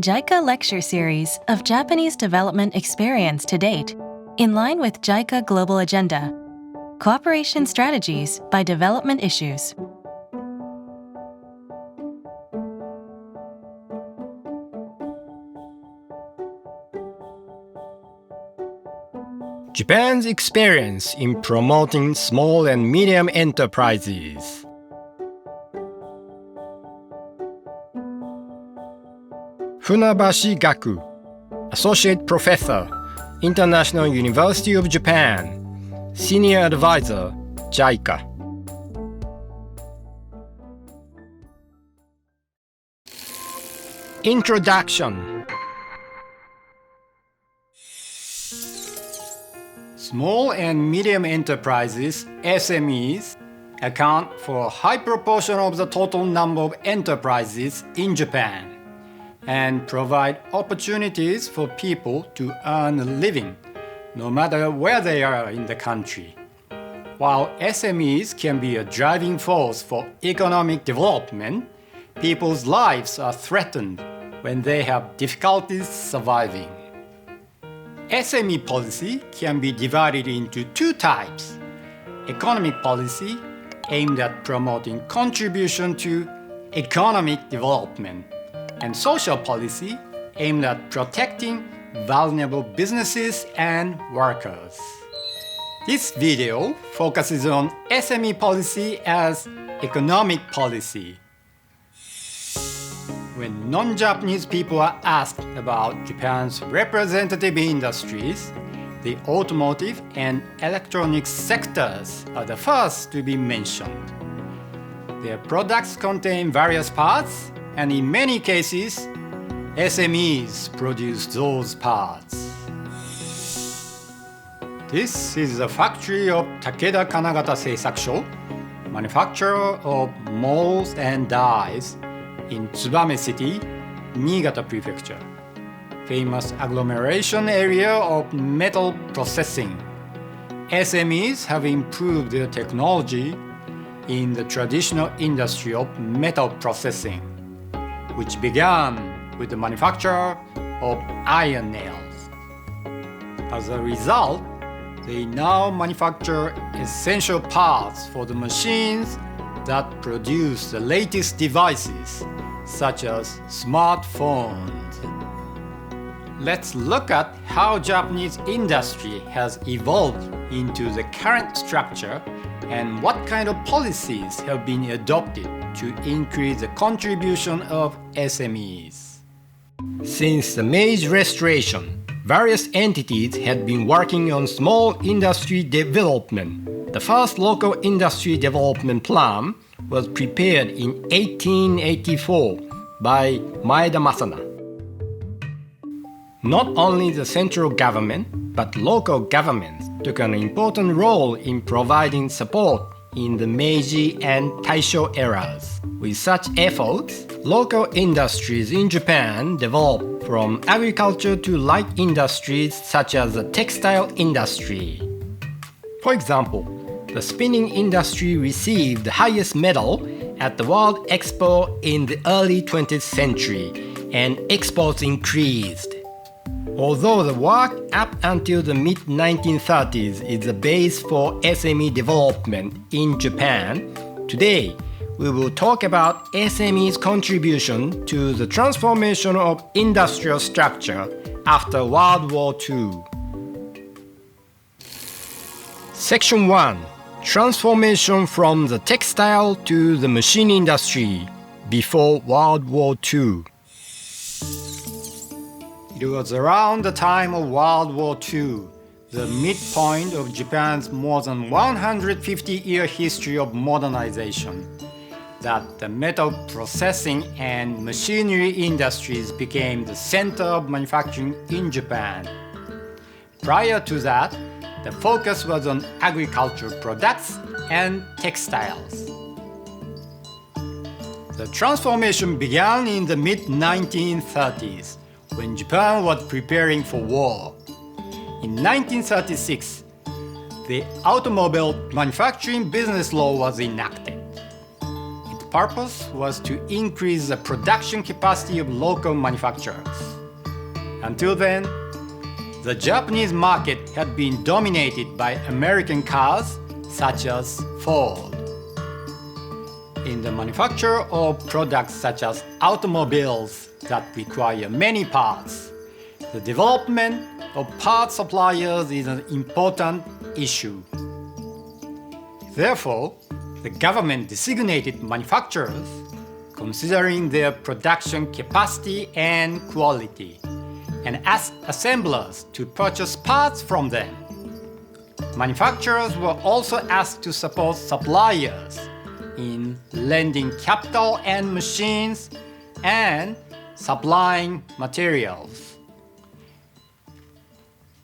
JICA lecture series of Japanese development experience to date, in line with JICA Global Agenda, Cooperation Strategies by Development Issues. Japan's experience in promoting small and medium enterprises. Funabashi Gaku, Associate Professor, International University of Japan, Senior Advisor, JICA. Introduction. Small and medium enterprises, SMEs, account for a high proportion of the total number of enterprises in Japan and provide opportunities for people to earn a living, no matter where they are in the country. While SMEs can be a driving force for economic development, people's lives are threatened when they have difficulties surviving. SME policy can be divided into two types: economic policy, aimed at promoting contribution to economic development, and social policy, aimed at protecting vulnerable businesses and workers. This video focuses on SME policy as economic policy. When non-Japanese people are asked about Japan's representative industries, the automotive and electronics sectors are the first to be mentioned. Their products contain various parts, and in many cases, SMEs produce those parts. This is the factory of Takeda Kanagata Seisakusho, manufacturer of molds and dies, in Tsubame City, Niigata Prefecture, famous agglomeration area of metal processing. SMEs have improved their technology in the traditional industry of metal processing, which began with the manufacture of iron nails. As a result, they now manufacture essential parts for the machines that produce the latest devices, such as smartphones. Let's look at how Japanese industry has evolved into the current structure and what kind of policies have been adopted to increase the contribution of SMEs. Since the Meiji Restoration, various entities had been working on small industry development. The first local industry development plan was prepared in 1884 by Maeda Masana. Not only the central government, but local governments took an important role in providing support in the Meiji and Taisho eras. With such efforts, local industries in Japan developed from agriculture to light industries such as the textile industry. For example, the spinning industry received the highest medal at the World Expo in the early 20th century, and exports increased. Although the work up until the mid-1930s is the base for SME development in Japan, today we will talk about SME's contribution to the transformation of industrial structure after World War II. Section 1. Transformation from the textile to the machine industry before World War II. It was around the time of World War II, the midpoint of Japan's more than 150-year history of modernization, that the metal processing and machinery industries became the center of manufacturing in Japan. Prior to that, the focus was on agricultural products and textiles. The transformation began in the mid-1930s, when Japan was preparing for war. In 1936, the automobile manufacturing business law was enacted. It purpose was to increase the production capacity of local manufacturers. Until then, the Japanese market had been dominated by American cars such as Ford. In the manufacture of products such as automobiles that require many parts, the development of part suppliers is an important issue. Therefore, the government designated manufacturers considering their production capacity and quality, and asked assemblers to purchase parts from them. Manufacturers were also asked to support suppliers in lending capital and machines and supplying materials.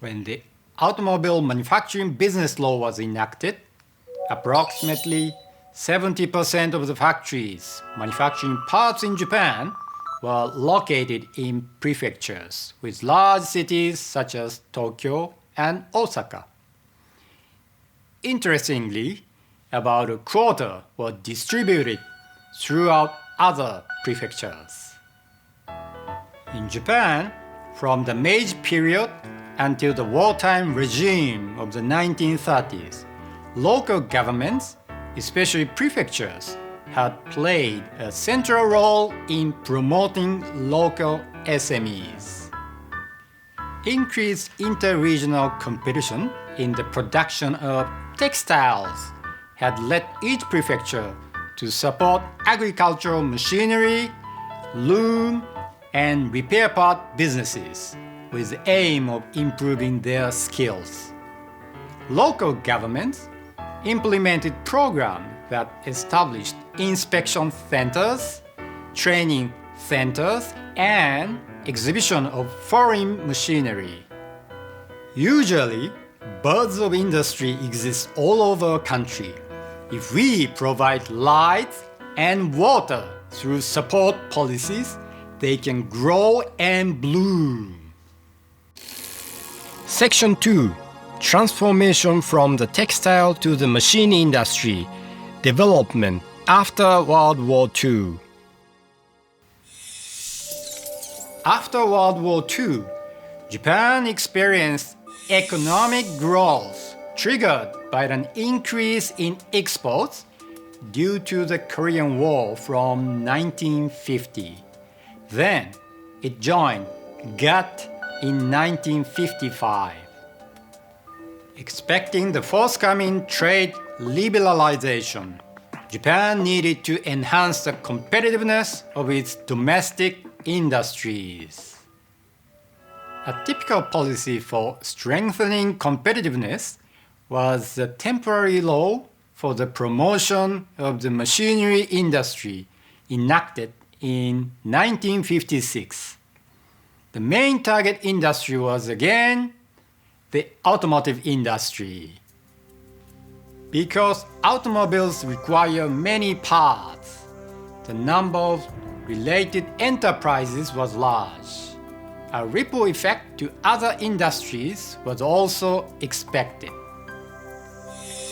When the automobile manufacturing business law was enacted, approximately 70% of the factories manufacturing parts in Japan were located in prefectures with large cities such as Tokyo and Osaka. Interestingly, about a quarter were distributed throughout other prefectures. In Japan, from the Meiji period until the wartime regime of the 1930s, local governments, especially prefectures, had played a central role in promoting local SMEs. Increased inter-regional competition in the production of textiles had led each prefecture to support agricultural machinery, loom, and repair part businesses with the aim of improving their skills. Local governments implemented programs that established inspection centers, training centers, and exhibition of foreign machinery. Usually, birds of industry exist all over the country. If we provide light and water through support policies, they can grow and bloom. Section 2. Transformation from the textile to the machine industry. Development after World War II. After World War II, Japan experienced economic growth triggered by an increase in exports due to the Korean War from 1950. Then it joined GATT in 1955. Expecting the forthcoming trade liberalization, Japan needed to enhance the competitiveness of its domestic industries. A typical policy for strengthening competitiveness was the temporary law for the promotion of the machinery industry enacted in 1956. The main target industry was again the automotive industry. Because automobiles require many parts, the number of related enterprises was large. A ripple effect to other industries was also expected.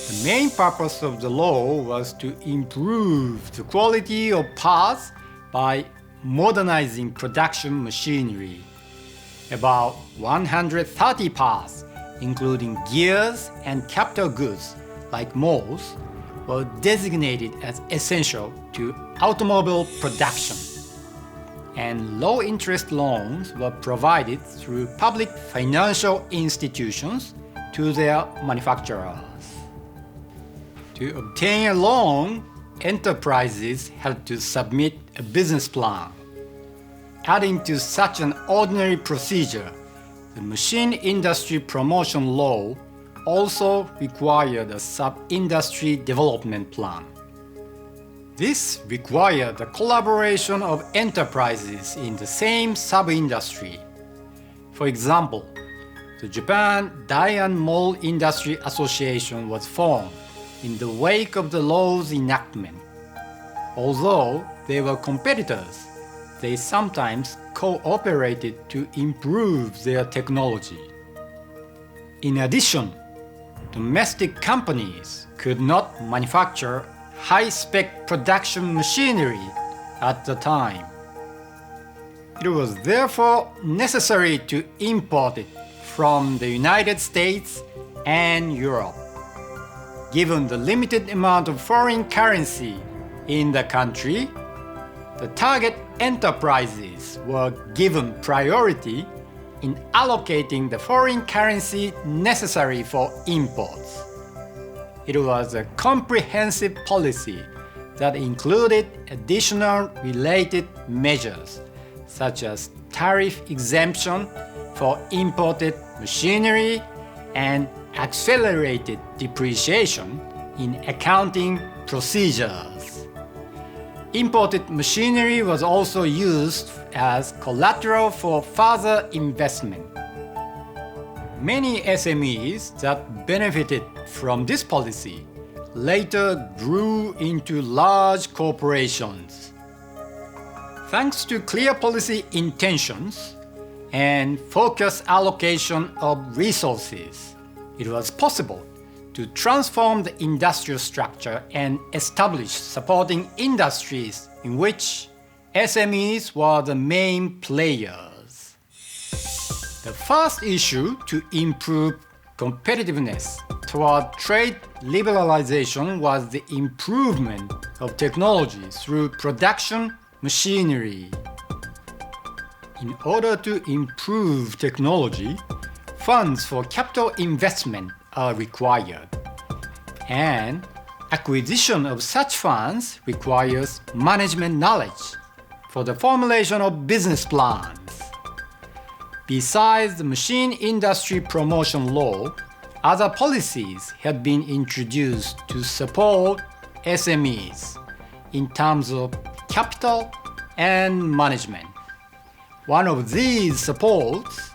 The main purpose of the law was to improve the quality of parts by modernizing production machinery. About 130 parts, including gears and capital goods like molds, were designated as essential to automobile production. And low-interest loans were provided through public financial institutions to their manufacturers. To obtain a loan, enterprises had to submit a business plan. Adding to such an ordinary procedure, the machine industry promotion law also required a sub-industry development plan. This required the collaboration of enterprises in the same sub-industry. For example, the Japan Die and Mold Industry Association was formed in the wake of the law's enactment. Although they were competitors, they sometimes cooperated to improve their technology. In addition, domestic companies could not manufacture high-spec production machinery at the time. It was therefore necessary to import it from the United States and Europe. Given the limited amount of foreign currency in the country, the target enterprises were given priority in allocating the foreign currency necessary for imports. It was a comprehensive policy that included additional related measures such as tariff exemption for imported machinery and accelerated depreciation in accounting procedures. Imported machinery was also used as collateral for further investment. Many SMEs that benefited from this policy later grew into large corporations. Thanks to clear policy intentions and focused allocation of resources, it was possible to transform the industrial structure and establish supporting industries in which SMEs were the main players. The first issue to improve competitiveness toward trade liberalization was the improvement of technology through production machinery. In order to improve technology, funds for capital investment are required, and acquisition of such funds requires management knowledge for the formulation of business plans. Besides the machine industry promotion law, other policies had been introduced to support SMEs in terms of capital and management. One of these supports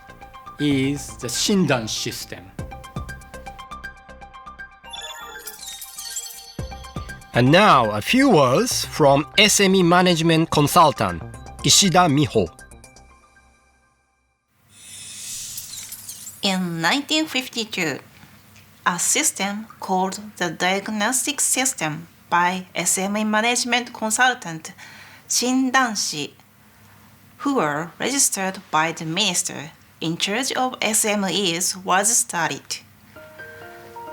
is the Shindan system. And now a few words from SME management consultant Ishida Miho. In 1952, a system called the Diagnostic System by SME management consultant Shindan-shi, who were registered by the minister in charge of SMEs, was studied.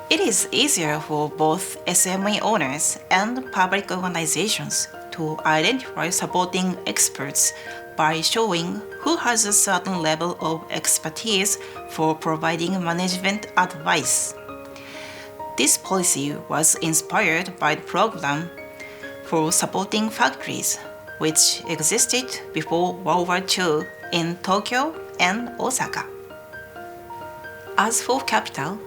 It is easier for both SME owners and public organizations to identify supporting experts by showing who has a certain level of expertise for providing management advice. This policy was inspired by the program for supporting factories, which existed before World War II in Tokyo and Osaka. As for capital,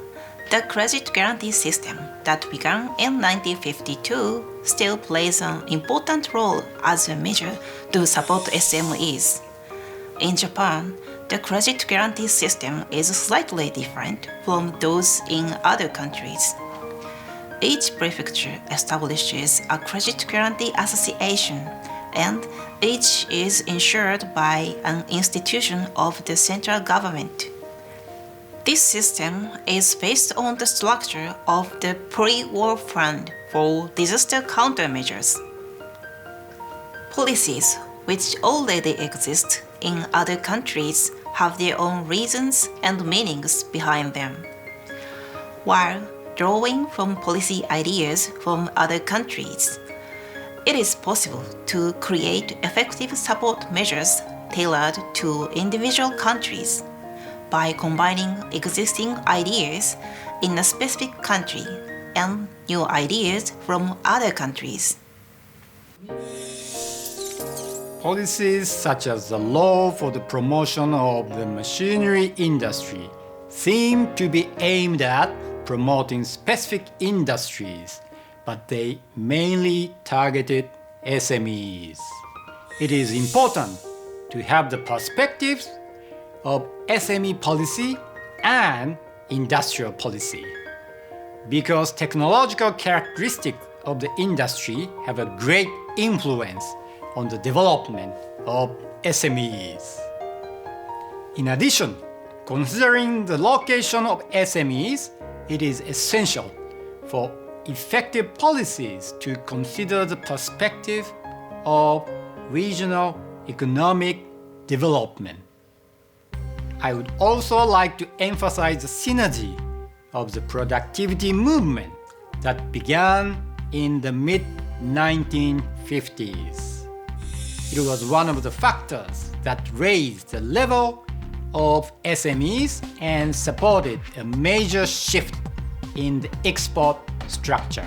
the credit guarantee system that began in 1952 still plays an important role as a measure to support SMEs. In Japan, the credit guarantee system is slightly different from those in other countries. Each prefecture establishes a credit guarantee association, and each is insured by an institution of the central government. This system is based on the structure of the pre-war fund for disaster countermeasures. Policies which already exist in other countries have their own reasons and meanings behind them. While drawing from policy ideas from other countries, it is possible to create effective support measures tailored to individual countries by combining existing ideas in a specific country and new ideas from other countries. Policies such as the law for the promotion of the machinery industry seem to be aimed at promoting specific industries, but they mainly targeted SMEs. It is important to have the perspectives of SME policy and industrial policy, because technological characteristics of the industry have a great influence on the development of SMEs. In addition, considering the location of SMEs, it is essential for effective policies to consider the perspective of regional economic development. I would also like to emphasize the synergy of the productivity movement that began in the mid-1950s. It was one of the factors that raised the level of SMEs and supported a major shift in the export structure.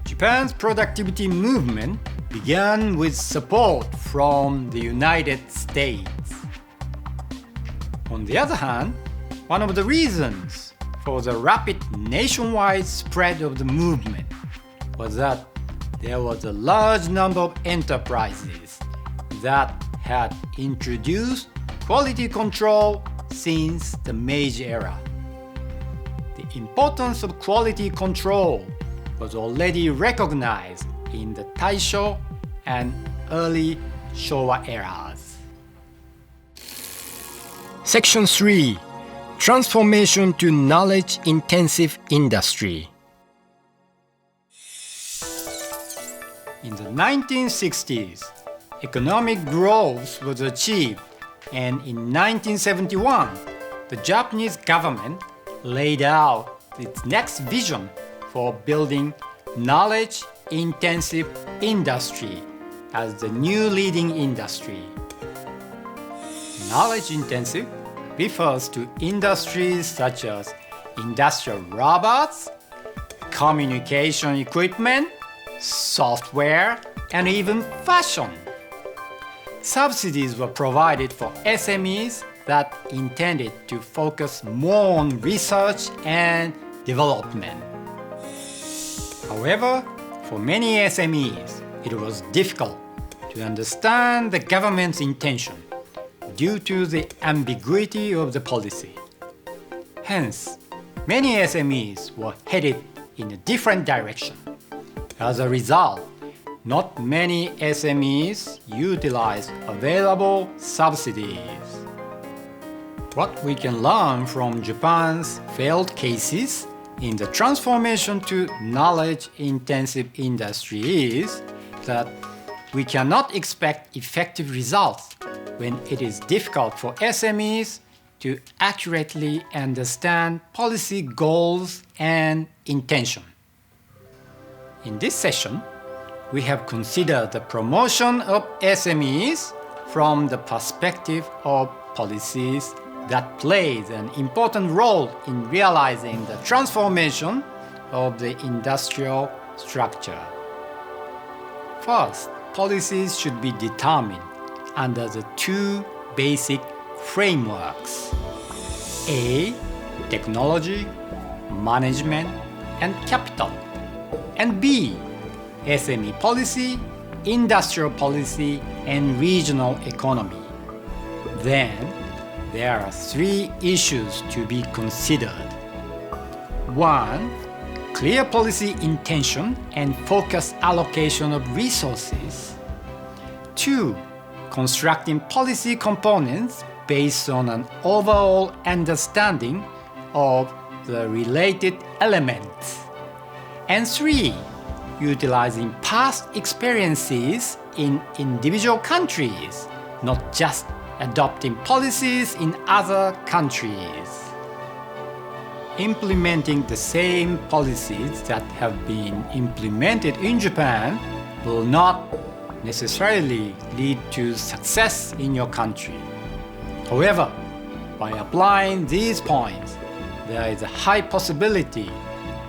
Japan's productivity movement began with support from the United States. On the other hand, one of the reasons for the rapid nationwide spread of the movement was that there was a large number of enterprises that had introduced quality control since the Meiji era. The importance of quality control was already recognized in the Taisho and early Showa eras. Section 3. Transformation to knowledge-intensive industry. In the 1960s, economic growth was achieved, and in 1971, the Japanese government laid out its next vision for building knowledge-intensive industry as the new leading industry. Knowledge-intensive refers to industries such as industrial robots, communication equipment, software, and even fashion. Subsidies were provided for SMEs that intended to focus more on research and development. However, for many SMEs, it was difficult to understand the government's intention due to the ambiguity of the policy. Hence, many SMEs were headed in a different direction. As a result, not many SMEs utilized available subsidies. What we can learn from Japan's failed cases in the transformation to knowledge-intensive industry is that we cannot expect effective results when it is difficult for SMEs to accurately understand policy goals and intention. In this session, we have considered the promotion of SMEs from the perspective of policies that plays an important role in realizing the transformation of the industrial structure. First, policies should be determined under the two basic frameworks: A. Technology, management, and capital, and B. SME policy, industrial policy, and regional economy. Then, there are three issues to be considered. 1. Clear policy intention and focused allocation of resources. 2. Constructing policy components based on an overall understanding of the related elements. And 3. Utilizing past experiences in individual countries, not just adopting policies in other countries. Implementing the same policies that have been implemented in Japan will not necessarily lead to success in your country. However, by applying these points, there is a high possibility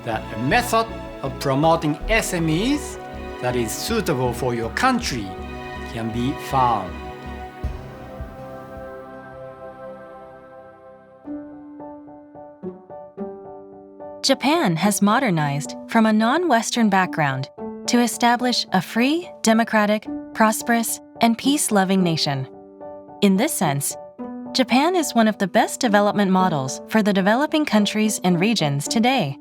that a method of promoting SMEs that is suitable for your country can be found. Japan has modernized from a non-Western background to establish a free, democratic, prosperous, and peace-loving nation. In this sense, Japan is one of the best development models for the developing countries and regions today.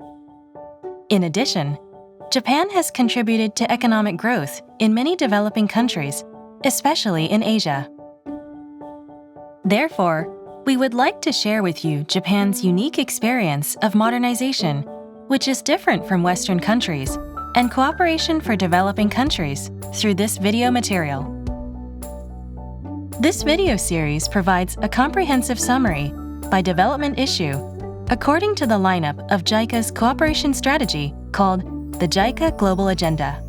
In addition, Japan has contributed to economic growth in many developing countries, especially in Asia. Therefore, we would like to share with you Japan's unique experience of modernization which is different from Western countries, and cooperation for developing countries through this video material. This video series provides a comprehensive summary by development issue according to the lineup of JICA's cooperation strategy called the JICA Global Agenda.